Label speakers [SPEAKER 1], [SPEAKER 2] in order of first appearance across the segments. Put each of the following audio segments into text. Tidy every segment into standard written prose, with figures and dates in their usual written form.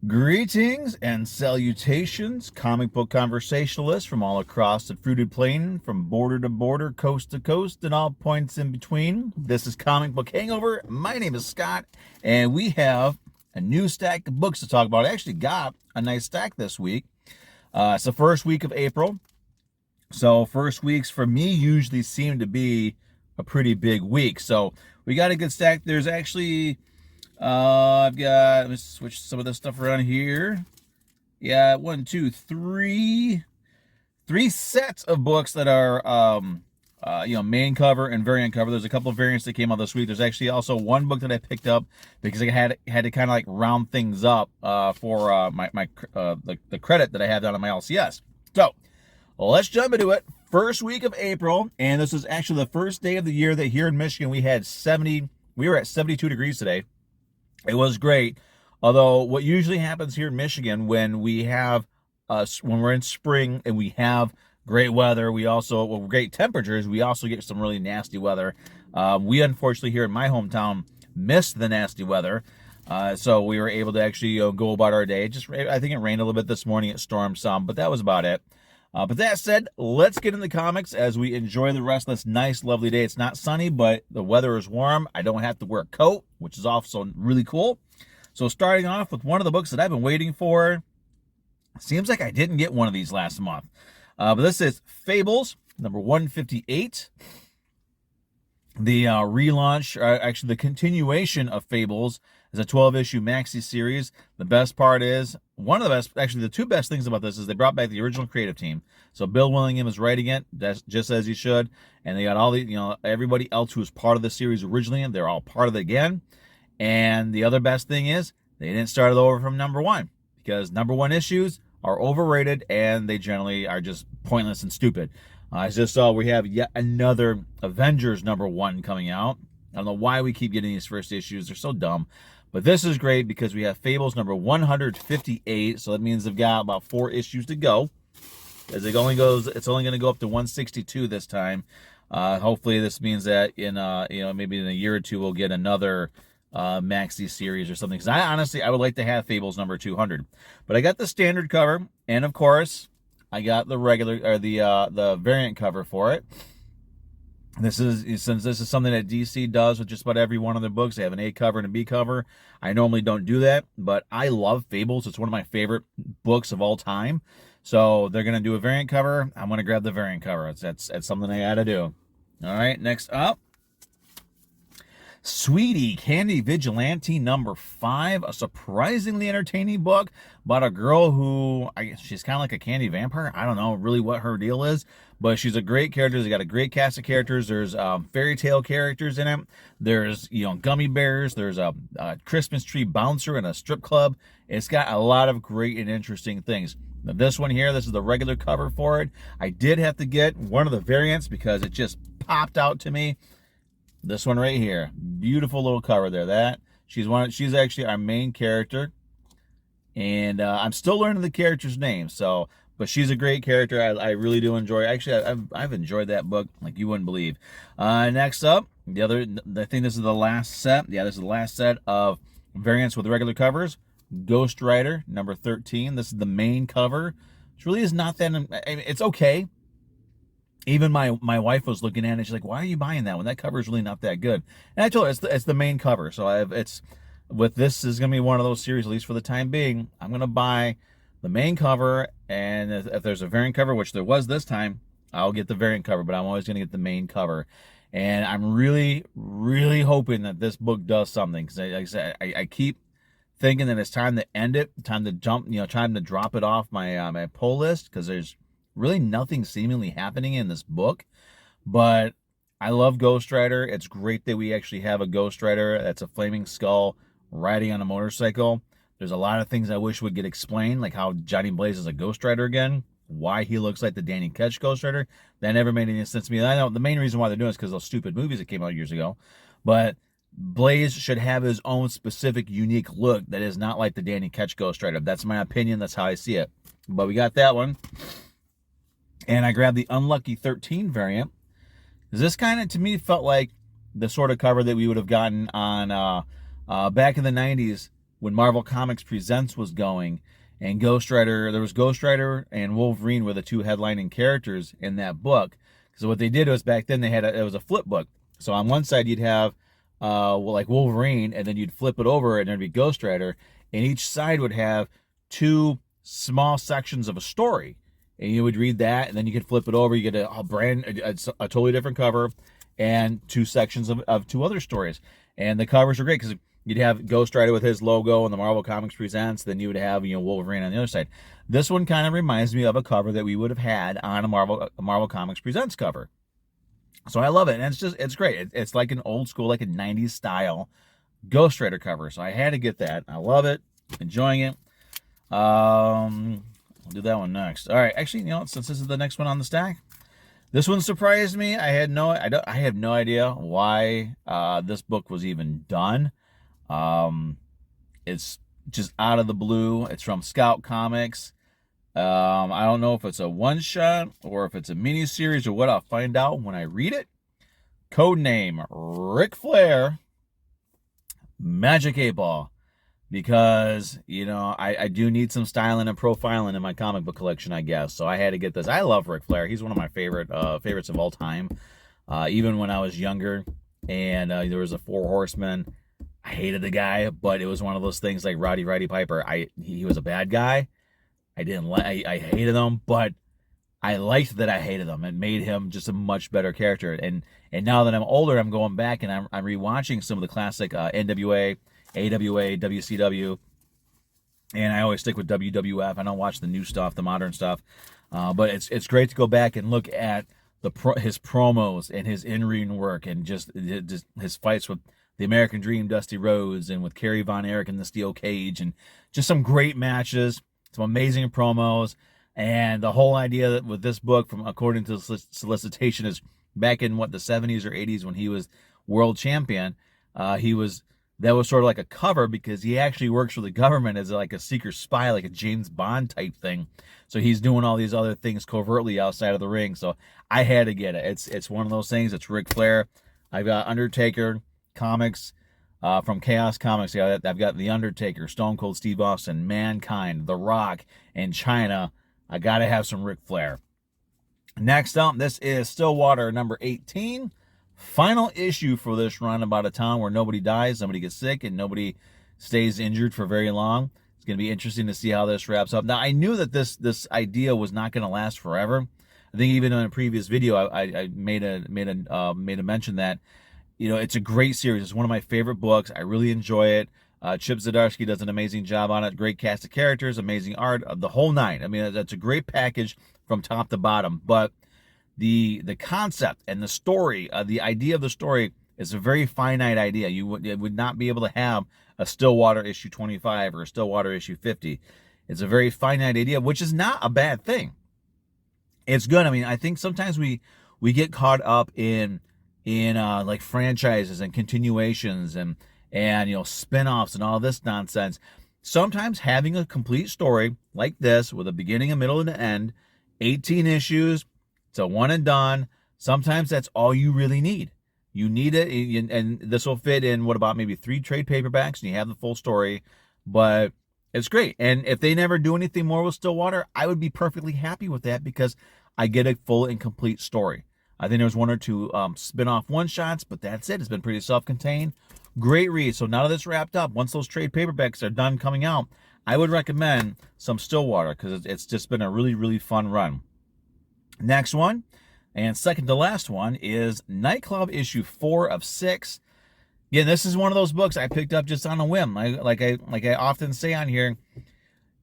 [SPEAKER 1] Greetings and salutations, comic book conversationalists from all across the fruited plain, from border to border, coast to coast, and all points in between. This is Comic Book Hangover. My name is Scott, and we have a new stack of books to talk about. I actually got a nice stack this week. It's the first week of April. So first weeks for me usually seem to be a pretty big week. So we got a good stack. There's actually... let me switch some of this stuff around here. Yeah, one, two, three sets of books that are, main cover and variant cover. There's a couple of variants that came out this week. There's actually also one book that I picked up because I had to kind of like round things up, for the credit that I have down on my LCS. So let's jump into it. First week of April, and this is actually the first day of the year that here in Michigan we were at 72 degrees today. It was great, although what usually happens here in Michigan when when we're in spring and we have great weather, great temperatures, we also get some really nasty weather. We unfortunately here in my hometown missed the nasty weather, so we were able to actually go about our day. I think it rained a little bit this morning, it stormed some, but that was about it. But that said, let's get in the comics as we enjoy the rest of this nice, lovely day. It's not sunny, but the weather is warm. I don't have to wear a coat, which is also really cool. So starting off with one of the books that I've been waiting for. Seems like I didn't get one of these last month. But this is Fables, number 158. The relaunch, actually the continuation of Fables, is a 12-issue maxi series. The best part is, the two best things about this is they brought back the original creative team. So Bill Willingham is writing it, that's just as he should. And they got all everybody else who was part of the series originally, and they're all part of it again. And the other best thing is, they didn't start it over from number one, because number one issues are overrated and they generally are just pointless and stupid. I just saw we have yet another Avengers number one coming out. I don't know why we keep getting these first issues. They're so dumb. But this is great because we have Fables number 158. So that means they've got about 4 issues to go. As it's only going to go up to 162 this time. Hopefully this means that in maybe in a year or two we'll get another maxi series or something. Because I would like to have Fables number 200. But I got the standard cover, and of course I got the regular or the variant cover for it. Since this is something that DC does with just about every one of their books. They have an A cover and a B cover. I normally don't do that, but I love Fables. It's one of my favorite books of all time. So they're going to do a variant cover. I'm going to grab the variant cover. That's something I got to do. All right, next up. Sweetie Candy Vigilante number 5, a surprisingly entertaining book about a girl who, she's kind of like a candy vampire. I don't know really what her deal is, but she's a great character. They got a great cast of characters. There's fairy tale characters in it. There's gummy bears. There's a Christmas tree bouncer and a strip club. It's got a lot of great and interesting things. Now this one here, this is the regular cover for it. I did have to get one of the variants because it just popped out to me. This one right here, beautiful little cover there. She's actually our main character, and I'm still learning the character's name. But she's a great character. I really do enjoy. Actually, I've enjoyed that book like you wouldn't believe. Next up, I think this is the last set. Yeah, this is the last set of variants with regular covers. Ghost Rider number 13. This is the main cover. Which really is not that. I mean, it's okay. Even my wife was looking at it, and she's like, why are you buying that one? That cover is really not that good. And I told her it's the main cover. So this is going to be one of those series, at least for the time being. I'm going to buy the main cover, and if there's a variant cover, which there was this time, I'll get the variant cover, but I'm always going to get the main cover. And I'm really, really hoping that this book does something. Because like I said, I keep thinking that it's time to end it, time to jump, time to drop it off my pull list, because there's really nothing seemingly happening in this book. But I love Ghost Rider. It's great that we actually have a Ghost Rider that's a flaming skull riding on a motorcycle. There's a lot of things I wish would get explained, like how Johnny Blaze is a Ghost Rider again, why he looks like the Danny Ketch Ghost Rider. That never made any sense to me. I know the main reason why they're doing it is because of those stupid movies that came out years ago. But Blaze should have his own specific, unique look that is not like the Danny Ketch Ghost Rider. That's my opinion. That's how I see it. But we got that one. And I grabbed the Unlucky 13 variant. This kind of, to me, felt like the sort of cover that we would have gotten on back in the 90s when Marvel Comics Presents was going, and Ghost Rider, there was Ghost Rider and Wolverine were the two headlining characters in that book. So what they did was back then it was a flip book. So on one side you'd have like Wolverine, and then you'd flip it over and there'd be Ghost Rider, and each side would have two small sections of a story, and you would read that, and then you could flip it over. You get a totally different cover and two sections of two other stories, and the covers are great because you'd have Ghost Rider with his logo and the Marvel Comics Presents, then you would have Wolverine on the other side. This one kind of reminds me of a cover that we would have had on a Marvel Comics Presents cover. So I love it, and it's great. It's like an old school, like a 90s style Ghost Rider cover. So I had to get that. I love it, enjoying it. I'll do that one next. All right, actually, since this is the next one on the stack, this one surprised me. I have no idea why this book was even done. It's just out of the blue. It's from Scout Comics. I don't know if it's a one-shot or if it's a mini-series or what. I'll find out when I read it. Codename Ric Flair Magic 8-Ball. Because, I do need some styling and profiling in my comic book collection, I guess. So I had to get this. I love Ric Flair. He's one of my favorites of all time. Even when I was younger and there was a Four Horsemen, I hated the guy, but it was one of those things like Roddy Piper. He was a bad guy. I hated him, but I liked that I hated him. It made him just a much better character. And now that I'm older, I'm going back and I'm rewatching some of the classic NWA, AWA, WCW, and I always stick with WWF. I don't watch the new stuff, the modern stuff, but it's great to go back and look at his promos and his in-ring work and just his fights with the American Dream, Dusty Rhodes, and with Kerry Von Erich in the steel cage, and just some great matches. Some amazing promos, and the whole idea that with this book, from according to the solicitation, is back in the 70s or 80s when he was world champion. That was sort of like a cover because he actually works for the government as like a secret spy, like a James Bond type thing. So he's doing all these other things covertly outside of the ring. So I had to get it. It's one of those things. It's Ric Flair. I've got Undertaker comics. From Chaos Comics, I've got The Undertaker, Stone Cold Steve Austin, Mankind, The Rock, and China. I got to have some Ric Flair. Next up, this is Stillwater number 18. Final issue for this run about a town where nobody dies, nobody gets sick, and nobody stays injured for very long. It's going to be interesting to see how this wraps up. Now, I knew that this idea was not going to last forever. I think even in a previous video, I made a mention that it's a great series. It's one of my favorite books. I really enjoy it. Chip Zdarsky does an amazing job on it. Great cast of characters, amazing art, the whole nine. I mean, that's a great package from top to bottom. But the concept and the story, the idea of the story is a very finite idea. You would not be able to have a Stillwater issue 25 or a Stillwater issue 50. It's a very finite idea, which is not a bad thing. It's good. I mean, I think sometimes we get caught up in like franchises and continuations and spin-offs and all this nonsense. Sometimes having a complete story like this with a beginning, a middle, and an end, 18 issues, it's a one and done. Sometimes that's all you really need. You need it, and this will fit in, what about maybe 3 trade paperbacks, and you have the full story. But it's great. And if they never do anything more with Stillwater, I would be perfectly happy with that because I get a full and complete story. I think there's 1 or 2 spin-off one-shots, but that's it. It's been pretty self-contained. Great read. So now that it's wrapped up, once those trade paperbacks are done coming out, I would recommend some Stillwater because it's just been a really, really fun run. Next one, and second to last one, is Nightclub issue 4 of 6. Again, this is one of those books I picked up just on a whim. Like I often say on here,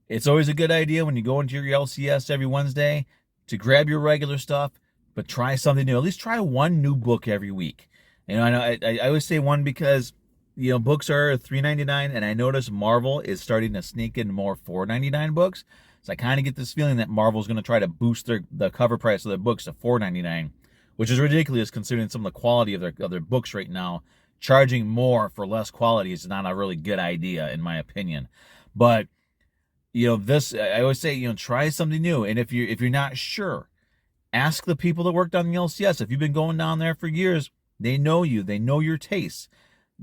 [SPEAKER 1] it's always a good idea when you go into your LCS every Wednesday to grab your regular stuff, but try something new. At least try one new book every week. I always say one because, books are $3.99, and I notice Marvel is starting to sneak in more $4.99 books. So I kind of get this feeling that Marvel's going to try to boost the cover price of their books to $4.99, which is ridiculous considering some of the quality of their books right now. Charging more for less quality is not a really good idea, in my opinion. But this, I always say, try something new. And if you're not sure, ask the people that worked on the LCS. If you've been going down there for years, they know you. They know your tastes.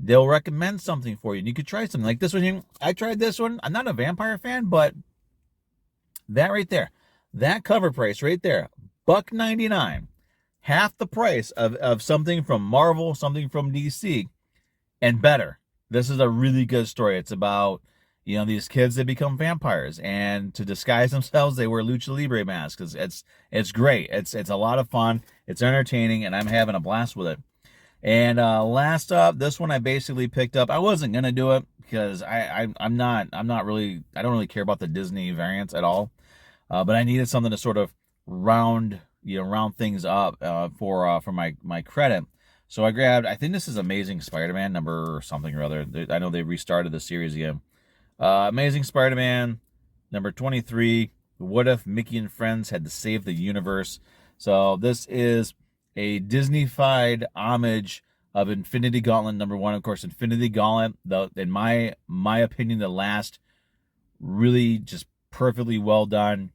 [SPEAKER 1] they'll recommend something for you. And you could try something like this one. I tried this one. I'm not a vampire fan, but that right there, that cover price right there, $1.99, half the price of something from Marvel, something from DC, and better. This is a really good story. It's about, these kids that become vampires, and to disguise themselves, they wear lucha libre masks. It's great. It's a lot of fun. It's entertaining, and I'm having a blast with it. And last up, this one I basically picked up. I wasn't gonna do it because I'm not really, I don't really care about the Disney variants at all. But I needed something to sort of round things up for my credit. So I grabbed, I think this is Amazing Spider-Man number something or other. I know they restarted the series again. Amazing Spider-Man number 23. What if Mickey and friends had to save the universe? So this is a Disney-fied homage of Infinity Gauntlet number 1. Of course, Infinity Gauntlet, in my opinion, the last really just perfectly well done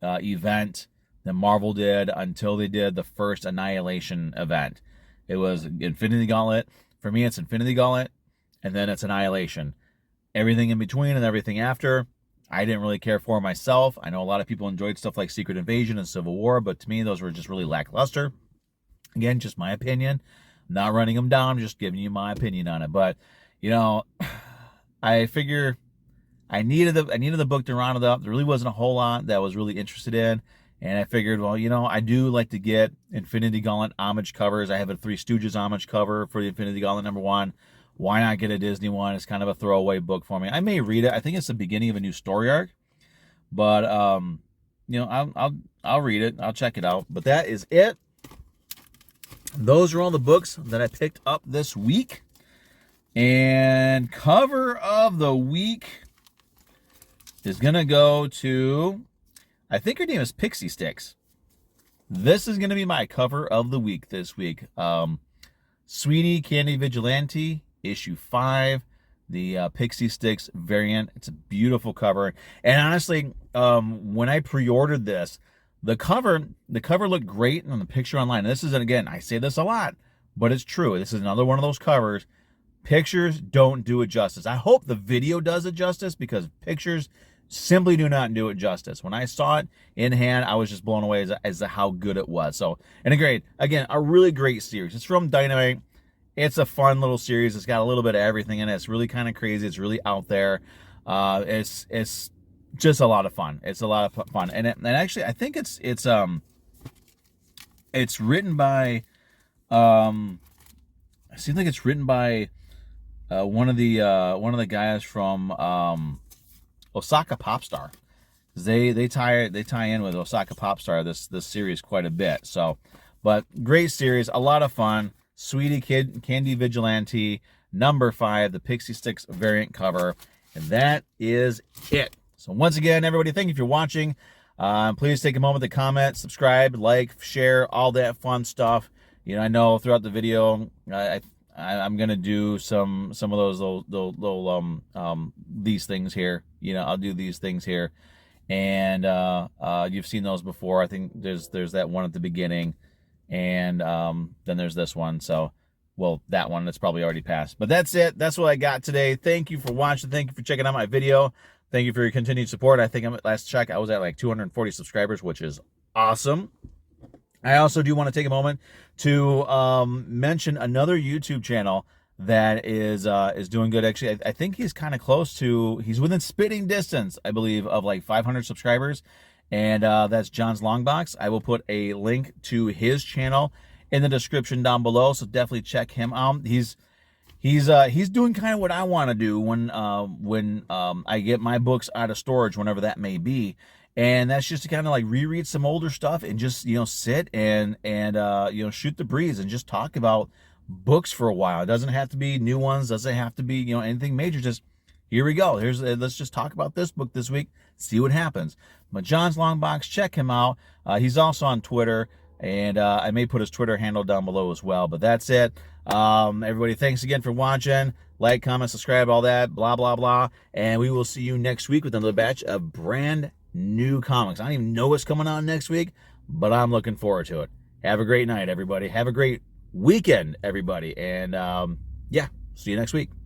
[SPEAKER 1] event that Marvel did until they did the first Annihilation event. It was Infinity Gauntlet. For me, it's Infinity Gauntlet, and then it's Annihilation. Everything in between and everything after, I didn't really care for myself. I know a lot of people enjoyed stuff like Secret Invasion and Civil War, but to me, those were just really lackluster. Again, just my opinion. I'm not running them down, just giving you my opinion on it. But, I figure I needed the book to round it up. There really wasn't a whole lot that I was really interested in. And I figured, well, I do like to get Infinity Gauntlet homage covers. I have a Three Stooges homage cover for the Infinity Gauntlet number 1. Why not get a Disney one? It's kind of a throwaway book for me. I may read it. I think it's the beginning of a new story arc. But, I'll read it. I'll check it out. But that is it. Those are all the books that I picked up this week. And cover of the week is going to go to, I think her name is Pixie Sticks. This is going to be my cover of the week this week. Sweetie Candy Vigilante, issue 5, the Pixie Sticks variant. It's a beautiful cover. And honestly, when I pre-ordered this, the cover looked great on the picture online. And this is, again, I say this a lot, but it's true. This is another one of those covers. Pictures don't do it justice. I hope the video does it justice, because pictures simply do not do it justice. When I saw it in hand, I was just blown away as to how good it was. So, and again, a really great series. It's from Dynamite. It's a fun little series. It's got a little bit of everything in it. It's really kind of crazy. It's really out there. It's just a lot of fun. It's a lot of fun. And actually, I think it's written by, it seems like it's written by one of the guys from Osaka Popstar. They tie in with Osaka Popstar this series quite a bit. So, but great series, a lot of fun. Sweetie Candy Vigilante number 5, the Pixie Sticks variant cover, and that is it. So once again, everybody, thank you for watching. Please take a moment to comment, subscribe, like, share, all that fun stuff. I know throughout the video, I'm gonna do some of those little these things here. I'll do these things here, and you've seen those before. I think there's that one at the beginning, and then there's this one. So, well, that one that's probably already passed. But that's it. That's what I got today. Thank you for watching. Thank you for checking out my video. Thank you for your continued support. I think last check I was at like 240 subscribers, which is awesome. I also do want to take a moment to mention another YouTube channel that is doing good. Actually, I think he's kind of close to, he's within spitting distance, I believe, of like 500 subscribers, and that's John's Longbox. I will put a link to his channel in the description down below, so definitely check him out. He's doing kind of what I want to do when I get my books out of storage, whenever that may be. And that's just to kind of like reread some older stuff and just, sit and shoot the breeze and just talk about books for a while. It doesn't have to be new ones. Doesn't have to be, anything major. Just here we go. Let's just talk about this book this week. See what happens. But John's Longbox, check him out. He's also on Twitter, and I may put his Twitter handle down below as well. But that's it. Everybody, thanks again for watching. Like, comment, subscribe, all that, blah, blah, blah. And we will see you next week with another batch of brand new comics. I don't even know what's coming on next week, but I'm looking forward to it. Have a great night, everybody. Have a great weekend, everybody. And yeah, See you next week.